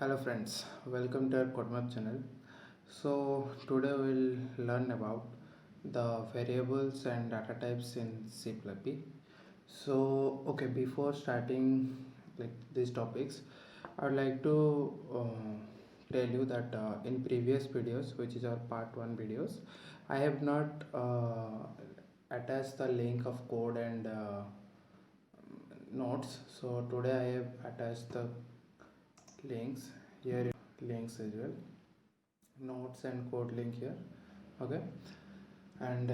Hello friends, welcome to our CodeMap channel. So today we'll learn about the variables and data types in C++. So before starting these topics, I would like to tell you that in previous videos, which is our part 1 videos, I have not attached the link of code and notes. So today I have attached the links here, links as well, notes and code link here. Okay, and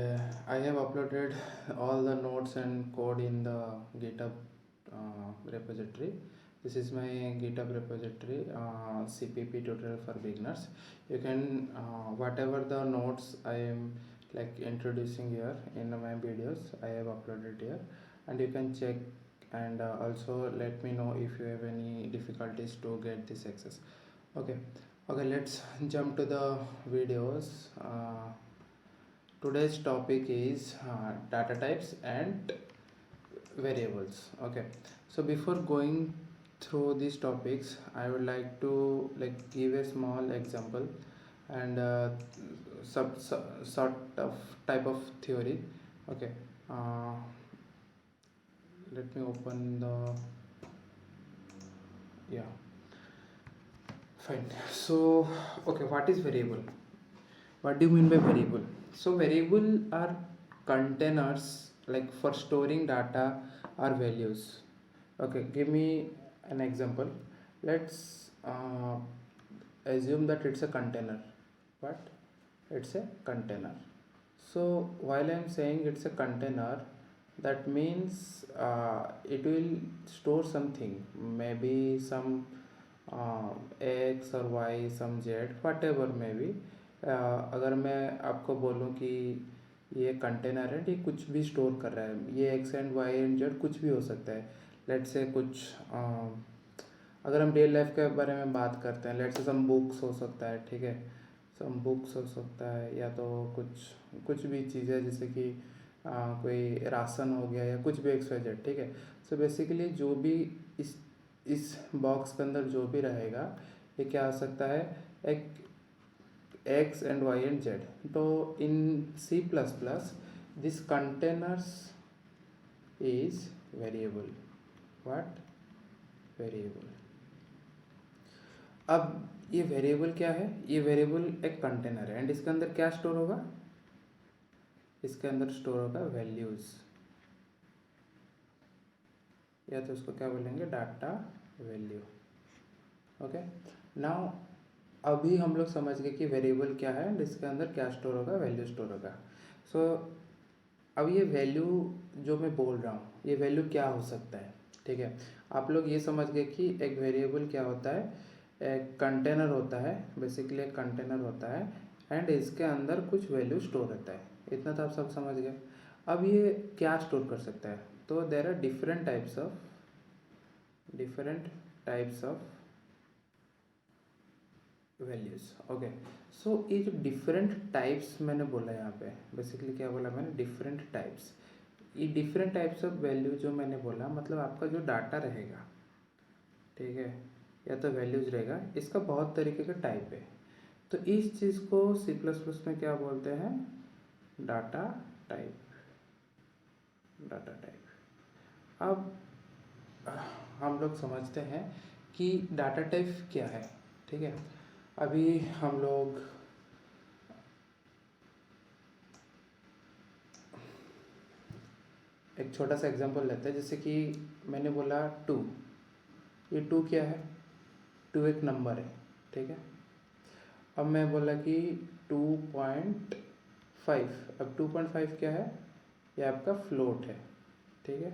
I have uploaded all the notes and code in the GitHub repository. This is my GitHub repository, CPP tutorial for beginners. You can whatever the notes I am introducing here in my videos, I have uploaded here, and you can check, and also let me know if you have any difficulties to get this access. Okay, let's jump to the videos. Today's topic is data types and variables. Okay, so before going through these topics, I would like to give a small example and sort of type of theory. Okay, uh, let me open the yeah fine. So what is variable? What do you mean by variable? So variable are containers for storing data or values. Okay, give me an example. Let's assume that it's a container. What? It's a container. So while I'm saying it's a container, that means it will store something, maybe some x or y, some z, whatever maybe. अगर मैं आपको बोलूँ कि ये container है, ये कुछ भी स्टोर कर रहा है, ये X and Y and Z कुछ भी हो सकता है. लेट्स से कुछ अगर हम रियल लाइफ के बारे में बात करते हैं, लेट्स से सम बुक्स हो सकता है, ठीक है, सम बुक्स हो सकता है, या तो कुछ भी चीज़ें जैसे कि कोई राशन हो गया या कुछ भी एक्स वाई जेड, ठीक है. सो बेसिकली जो भी इस बॉक्स के अंदर जो भी रहेगा, ये क्या हो सकता है, एक x and y and z. तो in C++ this containers is variable. What? Variable. अब ये वेरिएबल क्या है? ये वेरिएबल एक कंटेनर है एंड इसके अंदर क्या स्टोर होगा? इसके अंदर स्टोर होगा वैल्यूज, या तो इसको क्या बोलेंगे, डाटा वैल्यू. ओके, नाउ अभी हम लोग समझ गए कि वेरिएबल क्या है एंड इसके अंदर क्या स्टोर होगा, वैल्यू स्टोर होगा. सो अब ये वैल्यू जो मैं बोल रहा हूँ, ये वैल्यू क्या हो सकता है, ठीक है. आप लोग ये समझ गए कि एक वेरिएबल क्या होता है, एक कंटेनर होता है, बेसिकली एक कंटेनर होता है एंड इसके अंदर कुछ वैल्यू स्टोर रहता है. इतना तो आप सब समझ गए. अब ये क्या स्टोर कर सकता है? तो there are different types of values. Okay, so ये जो डिफरेंट टाइप्स मैंने बोला यहाँ पे, बेसिकली क्या बोला मैंने, डिफरेंट टाइप्स. ये डिफरेंट टाइप्स ऑफ वैल्यू जो मैंने बोला, मतलब आपका जो डाटा रहेगा, ठीक है, या तो वैल्यूज रहेगा, इसका बहुत तरीके का टाइप है. तो इस चीज़ को C++ में क्या बोलते हैं, डाटा टाइप. अब हम लोग समझते हैं कि डाटा टाइप क्या है, ठीक है. अभी हम लोग एक छोटा सा एग्जांपल लेते हैं. जैसे कि मैंने बोला 2, ये 2 क्या है, 2 एक नंबर है, ठीक है. अब मैं बोला कि 2.5, अब 2.5 क्या है, ये आपका फ्लोट है, ठीक है.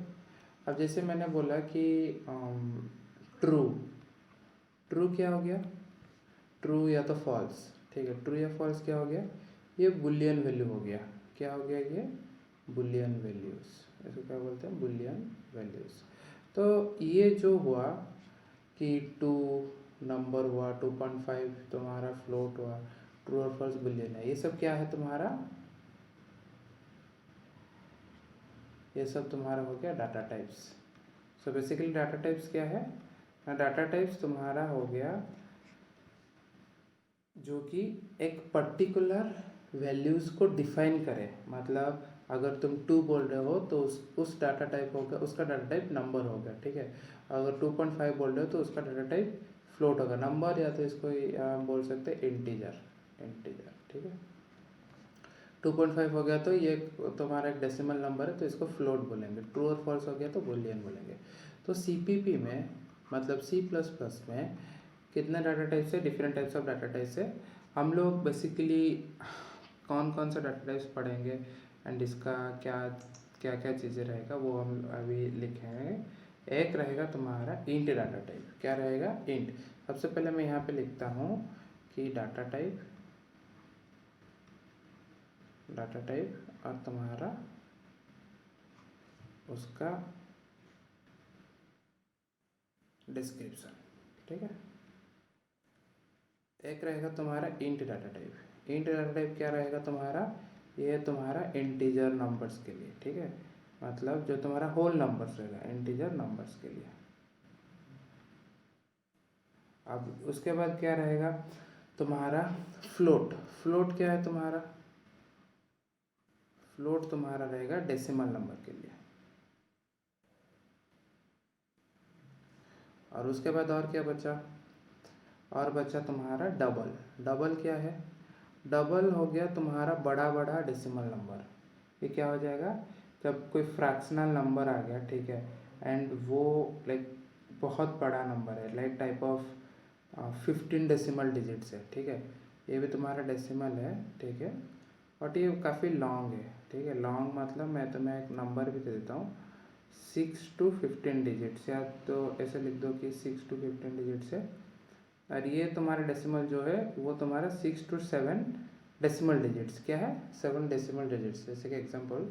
अब जैसे मैंने बोला कि ट्रू क्या हो गया, ट्रू या तो फॉल्स, ठीक है. ट्रू या फॉल्स क्या हो गया, ये बुलियन वैल्यू हो गया. क्या हो गया, ये बुलियन वैल्यूज. इसको क्या बोलते हैं, बुलियन वैल्यूज. तो ये जो हुआ कि 2 नंबर हुआ, 2.5 तुम्हारा फ्लोट हुआ, ट्रू और फॉल्स बुलियन है, ये सब क्या है तुम्हारा, ये सब तुम्हारा हो गया data types. So basically data types क्या है, डाटा टाइप्स तुम्हारा हो गया जो कि एक पर्टिकुलर वैल्यूज़ को डिफाइन करे। मतलब अगर तुम 2 बोल रहे हो तो उस डाटा टाइप हो गया, उसका डाटा टाइप नंबर हो गया, ठीक है। अगर 2.5 बोल रहे हो तो उसका डाटा टाइप फ्लोट होगा, नंबर, या तो इसको हम बोल सकते हैं इंटीजर, इंटीजर, ठीक है। 2.5 हो गया तो ये तुम्हारा एक डेसिमल नंबर है तो इसको फ्लोट बोलेंगे। ट्रू और फॉल्स हो गया तो बूलियन बोलेंगे। तो सीपीपी में, मतलब सी प्लस प्लस में कितने डाटा टाइप्स है, different types of data types है। हम लोग बेसिकली कौन कौन सा डाटा टाइप्स पढ़ेंगे एंड इसका क्या क्या क्या चीज़ें रहेगा वो हम अभी लिखेंगे। एक रहेगा तुम्हारा इंट डाटा टाइप। क्या रहेगा? इंट। सबसे पहले मैं यहाँ पे लिखता हूँ कि डाटा टाइप, डाटा टाइप और तुम्हारा उसका डिस्क्रिप्शन, ठीक है। एक रहेगा तुम्हारा int data type. Int data type क्या रहेगा तुम्हारा? ये तुम्हारा इंटीजर नंबर्स के लिए, ठीक है। मतलब जो तुम्हारा होल नंबर्स रहेगा इंटीजर नंबर्स के लिए। अब उसके बाद क्या रहेगा तुम्हारा? फ्लोट। फ्लोट क्या है तुम्हारा? फ्लोट तुम्हारा रहेगा डेसिमल नंबर के लिए। और उसके बाद और क्या बचा? और बचा तुम्हारा डबल। डबल क्या है? डबल हो गया तुम्हारा बड़ा बड़ा डेसिमल नंबर। ये क्या हो जाएगा? जब कोई फ्रैक्शनल नंबर आ गया, ठीक है, एंड वो लाइक बहुत बड़ा नंबर है, like type of 15 decimal digits है, ठीक है। ये भी तुम्हारा डेसिमल है, ठीक है, बट ये काफ़ी लॉन्ग है, ठीक है। लॉन्ग मतलब मैं तुम्हें एक नंबर भी दे देता हूँ, 6 to 15 डिजिट्स, या तो ऐसे लिख दो कि 6 to 15 डिजिट्स है। और ये तुम्हारा डेसिमल जो है वो तुम्हारा 6 to 7 डेसिमल डिजिट्स। क्या है? 7 डेसिमल डिजिट्स। जैसे कि एग्जांपल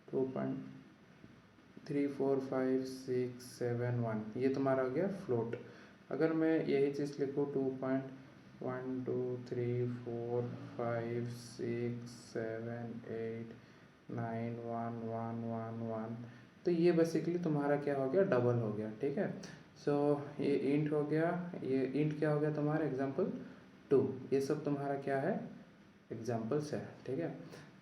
2.34567 ये तुम्हारा हो गया फ्लोट। अगर मैं यही चीज़ लिखूँ 2.1234567891111 तो ये बेसिकली तुम्हारा क्या हो गया? डबल हो गया, ठीक है। सो ये इंट हो गया, ये इंट क्या हो गया तुम्हारा? एग्जांपल 2। ये सब तुम्हारा क्या है? एग्जांपल्स है, ठीक है।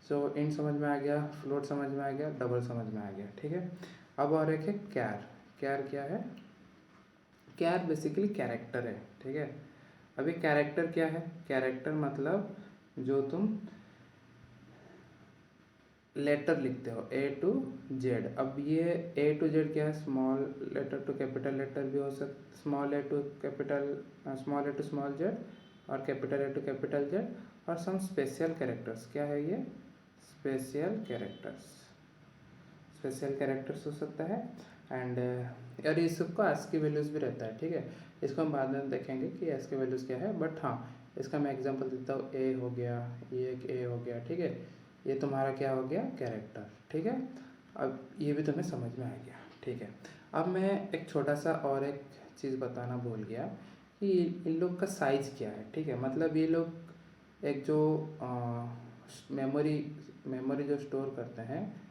सो इंट समझ में आ गया, फ्लोट समझ में आ गया, डबल समझ में आ गया, ठीक है। अब और एक है कैर। कैर क्या है? कैर बेसिकली कैरेक्टर है, ठीक है। अभी कैरेक्टर क्या है? कैरेक्टर मतलब जो तुम लेटर लिखते हो ए टू जेड। अब ये ए टू जेड क्या है? Small letter to capital letter भी हो सकता, small A to capital, small A to small Z, और capital A to capital Z, और सम स्पेशल कैरेक्टर्स। क्या है ये? Special characters. स्पेशल कैरेक्टर्स हो सकता है। एंड और इस सबको एस की वैल्यूज़ भी रहता है, ठीक है। इसको हम बाद में देखेंगे कि एस की वैल्यूज़ क्या है, बट हाँ इसका मैं एग्जांपल देता हूँ। ए हो गया, ये एक ए हो गया, ठीक है। ये तुम्हारा क्या हो गया? कैरेक्टर, ठीक है। अब ये भी तुम्हें समझ में आ गया, ठीक है। अब मैं एक छोटा सा और एक चीज़ बताना भूल गया कि इन लोग का साइज़ क्या है, ठीक है। मतलब ये लोग एक जो मेमोरी मेमोरी जो स्टोर करते हैं,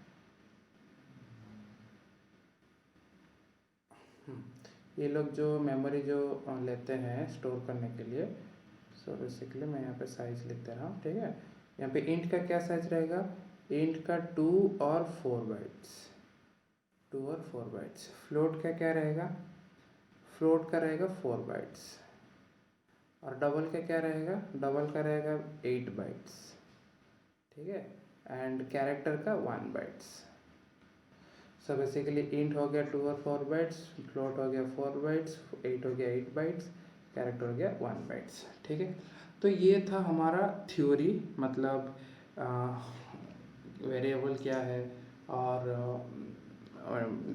ये लोग जो मेमोरी जो लेते हैं स्टोर करने के लिए, सो बेसिकली मैं यहाँ पे साइज लिख दे रहा हूँ, ठीक है। यहाँ पे इंट का क्या साइज रहेगा? इंट का 2 और 4 बाइट्स, 2 और 4 बाइट्स। फ्लोट का क्या रहेगा? फ्लोट का रहेगा 4 बाइट्स। और डबल का क्या रहेगा? डबल का रहेगा 8 बाइट्स, ठीक है। एंड कैरेक्टर का 1 बाइट्स। सो बेसिकली इंट हो गया 2 और 4 बाइट्स, फ्लोट हो गया 4 बाइट्स, 8 हो गया 8 बाइट्स, कैरेक्टर हो गया 1 बाइट्स, ठीक है। तो ये था हमारा थ्योरी, मतलब वेरिएबल क्या है और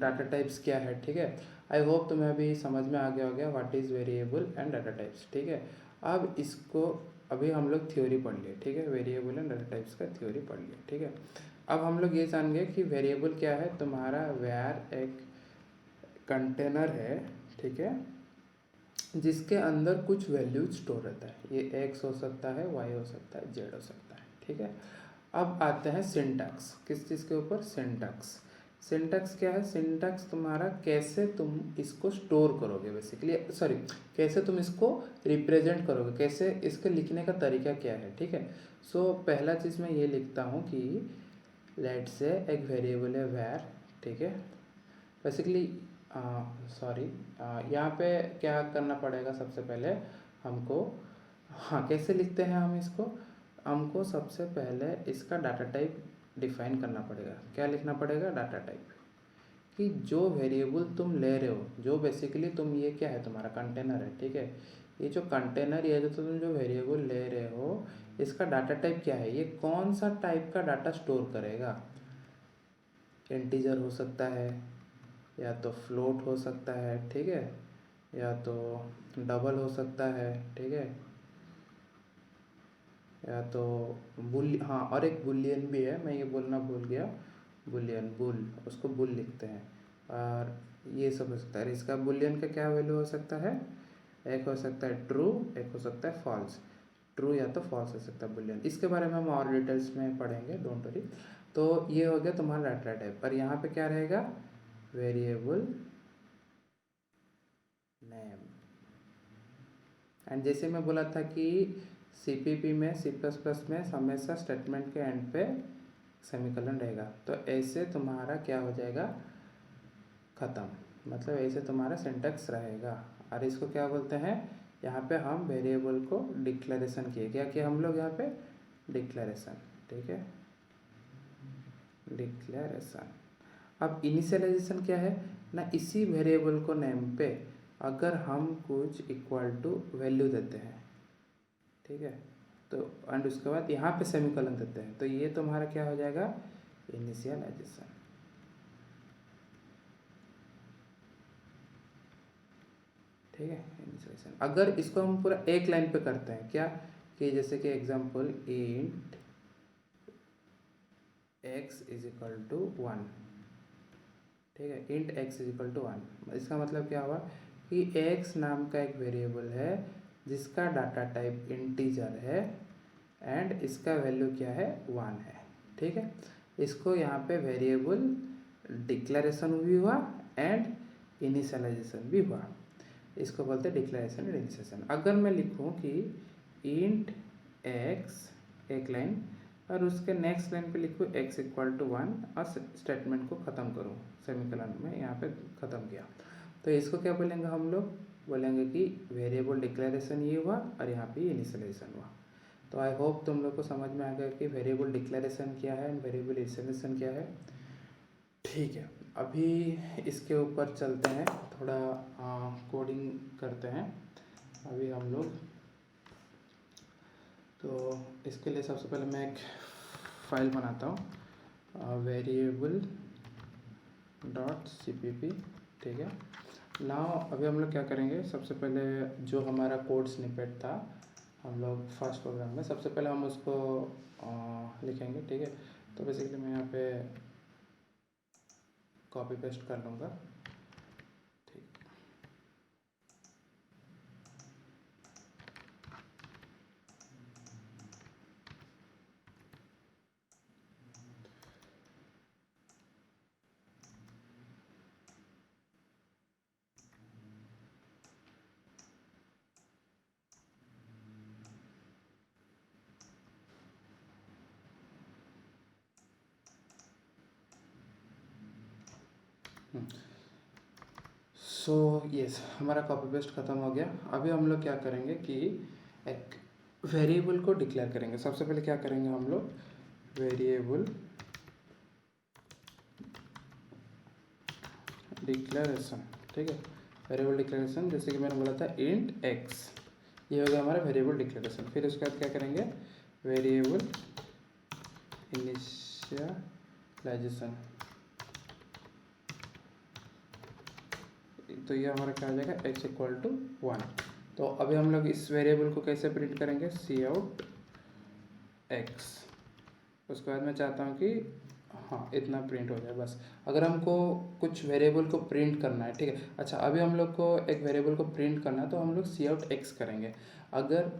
डाटा टाइप्स क्या है, ठीक है। आई होप तुम्हें अभी समझ में आ गया हो गया what is variable and data types, ठीक है। अब इसको अभी हम लोग थ्योरी पढ़ लिए, ठीक है। वेरिएबल एंड डाटा टाइप्स का थ्योरी पढ़ लिया, ठीक है। अब हम लोग ये जान गए कि वेरिएबल क्या है तुम्हारा। वेयर एक कंटेनर है, ठीक है, जिसके अंदर कुछ वैल्यूज स्टोर रहता है। ये एक्स हो सकता है, वाई हो सकता है, जेड हो सकता है, ठीक है। अब आते हैं सिंटैक्स। किस चीज़ के ऊपर? सिंटैक्स। सिंटैक्स क्या है? सिंटैक्स तुम्हारा कैसे तुम इसको स्टोर करोगे बेसिकली, सॉरी कैसे तुम इसको रिप्रेजेंट करोगे, कैसे इसके लिखने का तरीका क्या है, ठीक है। सो पहला चीज़ मैं ये लिखता हूँ कि लेट से एक वेरिएबल है वैर, ठीक है। बेसिकली सॉरी यहाँ पे क्या करना पड़ेगा सबसे पहले हमको, हाँ कैसे लिखते हैं हम इसको, हमको सबसे पहले इसका डाटा टाइप डिफाइन करना पड़ेगा। क्या लिखना पड़ेगा? डाटा टाइप, कि जो वेरिएबल तुम ले रहे हो, जो बेसिकली तुम, ये क्या है तुम्हारा कंटेनर है, ठीक है। ये जो कंटेनर, ये जो तुम जो वेरिएबल ले रहे हो, इसका डाटा टाइप क्या है, ये कौन सा टाइप का डाटा स्टोर करेगा। इंटीजर हो सकता है, या तो फ्लोट हो सकता है, ठीक है, या तो डबल हो सकता है, ठीक है, या तो बुल, हाँ और एक बुलियन भी है, मैं ये बोलना भूल गया, बुलियन, बुल, उसको बुल लिखते हैं। और ये सब हो सकता है। इसका बुलियन का क्या वैल्यू हो सकता है? एक हो सकता है ट्रू, एक हो सकता है फॉल्स। ट्रू या तो फॉल्स हो सकता है बुलियन। इसके बारे में हम और डिटेल्स में पढ़ेंगे, डोंट वरी। तो ये हो गया तुम्हारा डाटा टाइप। और यहाँ पे क्या रहेगा? Variable name. एंड जैसे मैं बोला था कि सीपीपी में, सी प्लस प्लस में हमेशा स्टेटमेंट के एंड पे सेमीकोलन रहेगा, तो ऐसे तुम्हारा क्या हो जाएगा? ख़त्म। मतलब ऐसे तुम्हारा सिंटैक्स रहेगा। और इसको क्या बोलते हैं? यहाँ पे हम वेरिएबल को डिक्लेरेशन किए, क्या किया हम लोग यहाँ पे? डिक्लेरेशन, ठीक है, डिक्लेरेशन। अब इनिशियलाइजेशन क्या है ना, इसी वेरिएबल को नेम पे अगर हम कुछ इक्वल टू वैल्यू देते हैं, ठीक है, तो एंड उसके बाद यहाँ पे सेमीकोलन देते हैं, तो ये तुम्हारा क्या हो जाएगा? इनिशियलाइजेशन, ठीक है, इनिशियलाइजेशन। अगर इसको हम पूरा एक लाइन पे करते हैं, क्या कि जैसे कि example int x is equal to 1, ठीक है, int x is equal to 1, इसका मतलब क्या हुआ कि x नाम का एक वेरिएबल है जिसका डाटा टाइप इंटीजर है एंड इसका वैल्यू क्या है? 1 है, ठीक है। इसको यहाँ पे वेरिएबल डिक्लेरेशन भी हुआ एंड इनिशियलाइजेशन भी हुआ, इसको बोलते हैं डिक्लेरेशन एंड इनिशियलाइजेशन। अगर मैं लिखूँ कि इंट x, एक लाइन, और उसके नेक्स्ट लाइन पे लिखूँ x इक्वल टू 1 और स्टेटमेंट को ख़त्म करूँ सेमीकोलन में, यहाँ पे ख़त्म किया, तो इसको क्या बोलेंगे हम लोग? बोलेंगे कि वेरिएबल डिक्लेरेशन ये हुआ और यहाँ पे इनिशियलाइजेशन हुआ। तो आई होप तुम लोग को समझ में आ गया कि वेरिएबल डिक्लेरेशन क्या है एंड वेरिएबल इनिशियलाइजेशन क्या है, ठीक है। अभी इसके ऊपर चलते हैं, थोड़ा कोडिंग करते हैं अभी हम लोग। तो इसके लिए सबसे पहले मैं एक फाइल बनाता हूँ, वेरिएबल डॉट cpp, ठीक है। नाउ अभी हम लोग क्या करेंगे, सबसे पहले जो हमारा कोड स्निपेट था हम लोग फर्स्ट प्रोग्राम में, सबसे पहले हम उसको लिखेंगे, ठीक है। तो बेसिकली मैं यहाँ पे कॉपी पेस्ट कर लूँगा, ठीक। सो यस, हमारा कॉपी पेस्ट ख़त्म हो गया। अभी हम लोग क्या करेंगे कि एक वेरिएबल को डिक्लेयर करेंगे। सबसे पहले क्या करेंगे हम लोग? वेरिएबल डिक्लेरेशन, ठीक है, वेरिएबल डिक्लेरेशन, जैसे कि मैंने बोला था इंट x, ये हो गया हमारा वेरिएबल डिक्लेरेशन। फिर उसके बाद क्या करेंगे? वेरिएबल इनिशियलाइजेशन, तो ये हमारा क्या हो जाएगा? x equal to 1। तो अभी हम लोग इस वेरिएबल को कैसे प्रिंट करेंगे? सी आउट x। उसके बाद मैं चाहता हूँ कि हाँ इतना प्रिंट हो जाए बस। अगर हमको कुछ वेरिएबल को प्रिंट करना है, ठीक है, अच्छा अभी हम लोग को एक वेरिएबल को प्रिंट करना है तो हम लोग सी आउट x करेंगे। अगर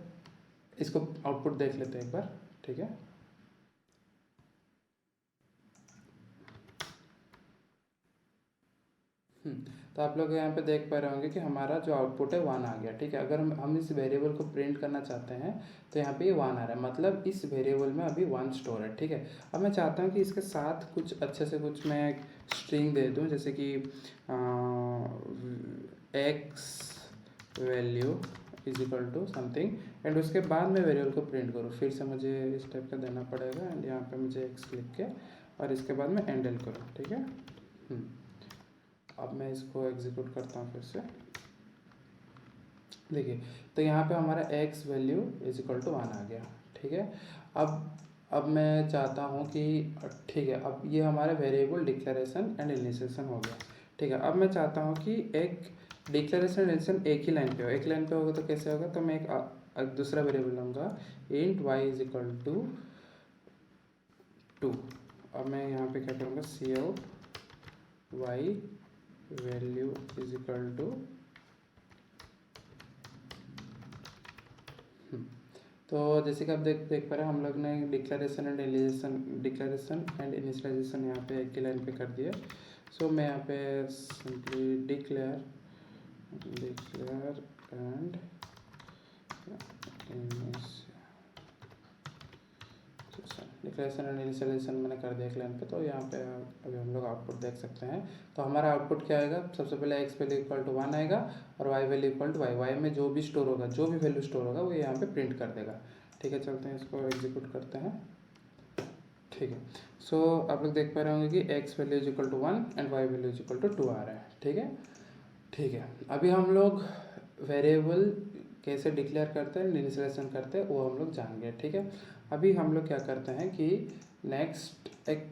इसको आउटपुट देख लेते हैं एक बार, ठीक है। तो आप लोग यहाँ पे देख पा रहे होंगे कि हमारा जो आउटपुट है 1 आ गया। ठीक है, अगर हम इस वेरिएबल को प्रिंट करना चाहते हैं तो यहाँ पे ये 1 आ रहा है, मतलब इस वेरिएबल में अभी 1 स्टोर है। ठीक है, अब मैं चाहता हूँ कि इसके साथ कुछ अच्छे से कुछ मैं स्ट्रिंग दे दूँ, जैसे कि X value is equal to something, and उसके बाद मैं वेरिएबल को प्रिंट करूँ। फिर से मुझे इस टाइप का देना पड़ेगा, एंड यहाँ पे मुझे एक्स लिख के और इसके बाद मैं एंडल करूँ। ठीक है, अब मैं इसको एग्जीक्यूट करता हूँ फिर से। देखिए, तो यहाँ पे हमारा x value is equal to 1 आ गया। ठीक है, अब मैं चाहता हूँ कि ठीक है, अब ये हमारा वेरिएबल डिक्लेरेशन एंड इनिशिएशन हो गया। ठीक है, अब मैं चाहता हूँ कि एक डिक्लेरेशन इनिशिएशन एक ही लाइन पे हो। एक लाइन पे होगा तो कैसे होगा, तो मैं एक दूसरा वेरिएबल लूँगा, int y is equal to 2। अब मैं यहाँ पे क्या करूँगा, c out y value is equal to, तो जैसे कि आप देख पा रहे हैं, हम लोग ने डिक्लेरेशन एंड इनिशियलाइजेशन यहाँ पे एक ही लाइन पे कर दिया। सो मैं यहाँ पे simply declare and declaration and initialization मैंने कर दिया एक लाइन पे। तो यहाँ पे अभी हम लोग आउटपुट देख सकते हैं। तो हमारा आउटपुट क्या आएगा, सबसे पहले एक्स वैल्यू इक्वल टू 1 आएगा और Y value equal to Y. Y में जो भी स्टोर होगा, जो भी वैल्यू स्टोर होगा वो यहाँ पे प्रिंट कर देगा। ठीक है, चलते हैं इसको एग्जीक्यूट करते हैं। ठीक है, सो आप लोग देख पा रहे होंगे कि X value is equal to 1 and Y value is equal to 2 आ रहा है। ठीक है, ठीक है, अभी हम लोग वेरिएबल कैसे डिक्लेयर करते हैं, इनिशियलाइजेशन करते हैं, वो हम लोग जान गए। ठीक है, अभी हम लोग क्या करते हैं कि नेक्स्ट एक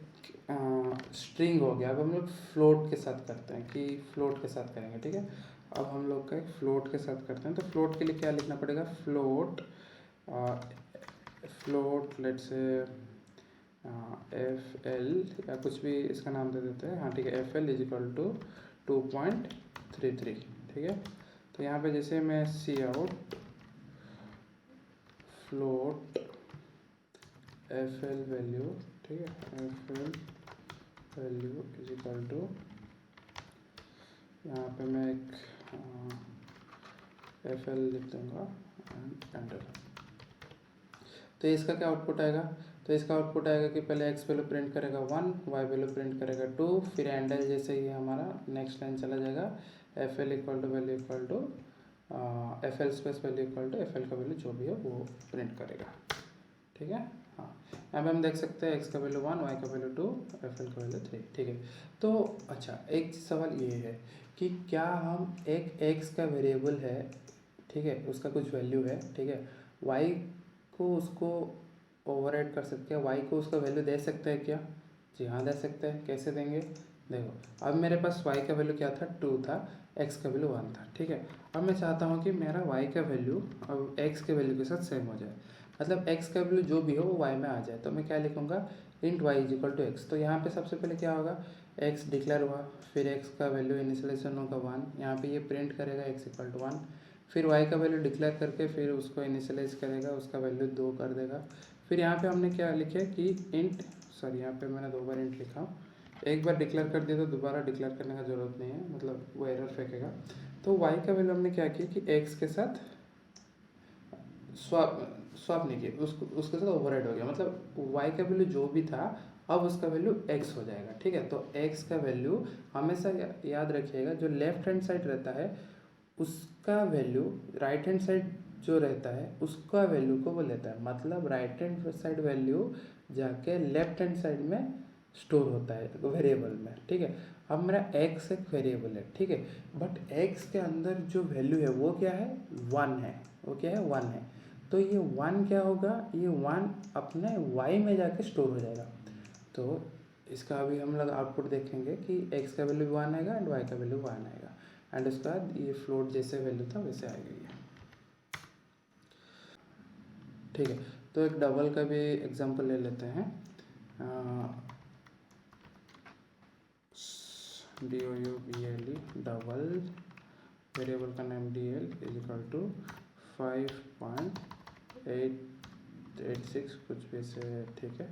स्ट्रिंग हो गया। अब हम लोग फ्लोट के साथ करते हैं कि फ्लोट के साथ करेंगे। ठीक है, अब हम लोग का एक फ्लोट के साथ करते हैं। तो फ्लोट के लिए क्या लिखना पड़ेगा, float let's say F L या कुछ भी इसका नाम दे देते हैं। हाँ ठीक है, F L is equal to 2.33। ठीक है, तो यहाँ पे जैसे मैं c out float F L value, ठीक है, F L value is equal to, यहाँ पे मैं एक एफ एल लिख दूँगा एंड एंटर। तो इसका क्या आउटपुट आएगा, तो इसका आउटपुट आएगा कि पहले एक्स वैल्यू प्रिंट करेगा 1, वाई वैल्यू प्रिंट करेगा 2, फिर एंडल जैसे ही हमारा नेक्स्ट लाइन चला जाएगा, F L equal to value equal to F L space value equal to F L का वैल्यू जो भी है वो प्रिंट करेगा। ठीक है, हाँ, यहाँ पे हम देख सकते हैं एक्स का वैल्यू 1, वाई का वैल्यू 2, एफ एल का वैल्यू 3। ठीक है, तो अच्छा एक सवाल ये है कि क्या हम एक एक्स का वेरिएबल है, ठीक है, उसका कुछ वैल्यू है, ठीक है, वाई को उसको ओवरराइड कर सकते हैं, वाई को उसका वैल्यू दे सकते हैं क्या? जी हाँ, दे सकते हैं। कैसे देंगे, देखो, अब मेरे पास वाई का वैल्यू क्या था, 2 था, एक्स का वैल्यू 1 था। ठीक है, अब मैं चाहता हूँ कि मेरा वाई का वैल्यू अब एक्स के वैल्यू के साथ सेम हो जाए, मतलब एक्स का वैल्यू जो भी हो वो वाई में आ जाए। तो मैं क्या लिखूँगा, int Y is equal to X. तो यहाँ पे सबसे पहले क्या होगा, एक्स डिक्लेयर हुआ, फिर एक्स का वैल्यू इनिशियलाइजेशन होगा 1, यहाँ पे ये प्रिंट करेगा एक्स इक्वल टू 1, फिर वाई का वैल्यू डिक्लेयर करके फिर उसको इनिशियलाइज करेगा, उसका वैल्यू 2 कर देगा। फिर यहाँ पे हमने क्या लिखे कि इंट, सॉरी यहाँ पे मैंने 2 बार इंट लिखा हूँ, एक बार डिक्लेयर कर दिया तो दोबारा डिक्लेयर करने का ज़रूरत नहीं है, मतलब वो एरर फेंकेगा। तो वाई का वैल्यू हमने क्या किया कि एक्स के साथ स्वैप नहीं किया, उसके साथ ओवरराइड हो गया, मतलब वाई का वैल्यू जो भी था अब उसका वैल्यू एक्स हो जाएगा। ठीक है, तो एक्स का वैल्यू हमेशा याद रखिएगा, जो लेफ्ट हैंड साइड रहता है उसका वैल्यू राइट हैंड साइड जो रहता है उसका वैल्यू को वो लेता है, मतलब राइट हैंड साइड वैल्यू जाके लेफ्ट हैंड साइड में स्टोर होता है वेरिएबल में। ठीक है, अब मेरा एक्स एक वेरिएबल है, ठीक है, बट एक्स के अंदर जो वैल्यू है वो क्या है, 1 है, वो क्या है, 1 है। तो ये 1 क्या होगा, ये 1 अपने वाई में जाके स्टोर हो जाएगा। तो इसका अभी हम लोग आउटपुट देखेंगे कि एक्स का वैल्यू 1 आएगा एंड वाई का वैल्यू 1 आएगा, एंड उसके बाद ये फ्लोट जैसे वैल्यू था वैसे आएगा ये। ठीक है, तो एक डबल का भी एग्जांपल ले लेते हैं। DOUBLE डबल, वेरिएबल का name DL is equal to 5.886 कुछ भी से। ठीक है,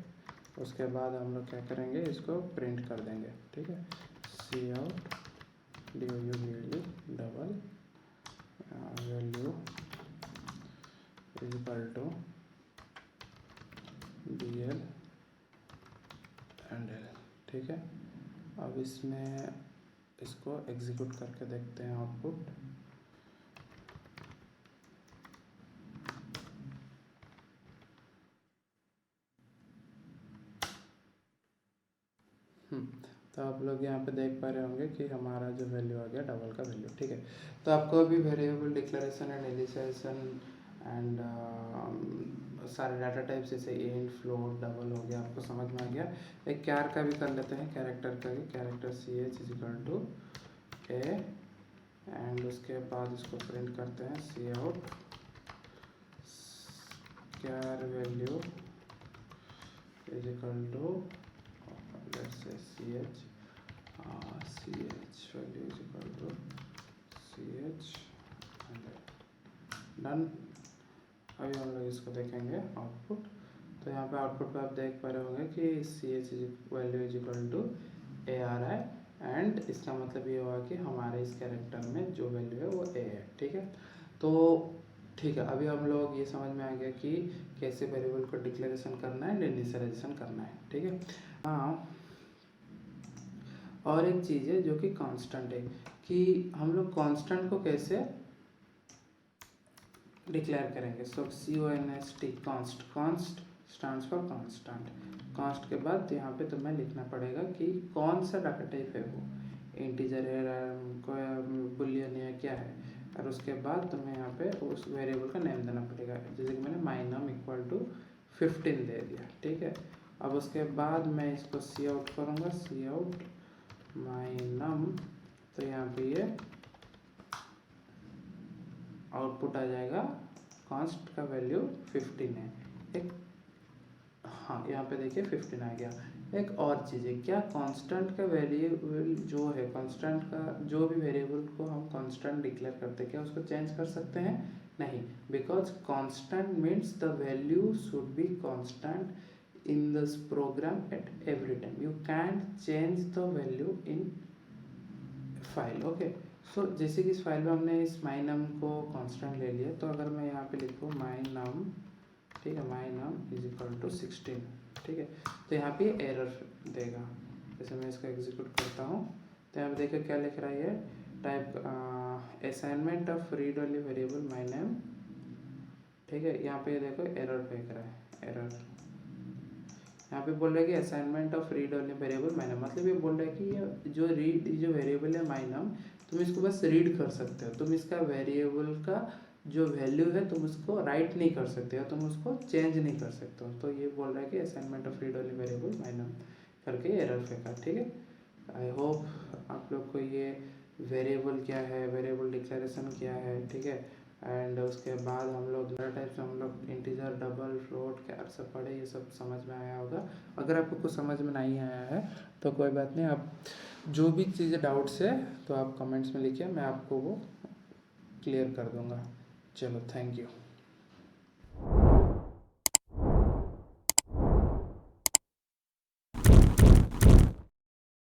उसके बाद हम लोग क्या करेंगे, इसको प्रिंट कर देंगे। ठीक है, c out do double value is equal to B L and L. ठीक है, अब इसमें इसको एग्जीक्यूट करके देखते हैं आउटपुट। तो आप लोग यहाँ पे देख पा रहे होंगे कि हमारा जो वैल्यू आ गया डबल का वैल्यू। ठीक है, तो आपको अभी variable declaration and initialization and सारे डाटा टाइप्स जैसे इंट फ्लोट डबल हो गया, आपको समझ में आ गया। एक कैर का भी कर लेते हैं, कैरेक्टर का भी, character C H is equal to A and उसके बाद इसको प्रिंट करते हैं c out char value is equal to let's say ch value is equal to ch and done. अभी हम लोग इसको देखेंगे आउटपुट। तो यहाँ पे आउटपुट पे आप देख पा रहे होंगे कि ch value is equal to A आ रहा है एंड इसका मतलब ये हुआ कि हमारे इस कैरेक्टर में जो वैल्यू है वो ए है। ठीक है, तो ठीक है, अभी हम लोग ये समझ में आ गया कि कैसे वेरिएबल को डिक्लेरेशन करना है, इनिशियलाइजेशन करना है। ठीक है, हाँ, और एक चीज़ है जो कि कांस्टेंट है, कि हम लोग कांस्टेंट को कैसे डिक्लेयर करेंगे। सो CONST const, const stands for constant. Const के बाद यहाँ पे तुम्हें लिखना पड़ेगा कि कौन सा डाटा टाइप है, वो इंटीजर है, कोई बुलियन है, क्या है, और उसके बाद तुम्हें यहाँ पे उस वेरिएबल का नेम देना पड़ेगा। जैसे कि मैंने माई नम इक्वल टू 15 दे दिया। ठीक है, अब उसके बाद मैं इसको सी आउट करूँगा, सी आउट माई नम, तो यहाँ पे ये आउटपुट आ जाएगा, कांस्ट का वैल्यू 15 है। एक हाँ, यहाँ पे देखिए 15 आ गया। एक और चीज़ है, क्या कांस्टेंट का वेरिएबल जो है, कांस्टेंट का जो भी वेरिएबल को हम कांस्टेंट डिक्लेयर करते हैं, क्या उसको चेंज कर सकते हैं? नहीं, because constant means the value should be constant in this program at every time. You can't change the value in file. Okay, so जैसे कि इस फाइल में हमने इस my num को कांस्टेंट ले लिया, तो अगर मैं यहाँ पे लिखूँ my num, ठीक है, my num is equal to 16, ठीक है, तो यहाँ पे एरर देगा। जैसे मैं इसको एग्जीक्यूट करता हूँ तो यहाँ पे देखो क्या लिख रहा है, type assignment of read only variable my name। ठीक है, यहाँ पे देखो एरर फेंक रहा है, एरर यहाँ पे बोल रहा है कि assignment of read only variable my num, मतलब ये बोल रहा है कि ये जो वेरिएबल है my num, तुम इसको बस रीड कर सकते हो, तुम इसका वेरिएबल का जो वैल्यू है तुम उसको राइट नहीं कर सकते हो, तुम उसको चेंज नहीं कर सकते हो। तो ये बोल रहा है कि assignment of read only variable my num करके एरर फेंका। ठीक है, आई होप आप लोग को ये वेरिएबल क्या है, वेरिएबल डिक्लेरेशन क्या है, ठीक है, एंड उसके बाद हम लोग डाटा टाइप से हम लोग इंटीजर डबल फ्लोट क्या सब पढ़े, ये सब समझ में आया होगा। अगर आपको कुछ समझ में नहीं आया है तो कोई बात नहीं, आप जो भी चीज़ें डाउट्स है तो आप कमेंट्स में लिखिए, मैं आपको वो क्लियर कर दूंगा। चलो, थैंक यू।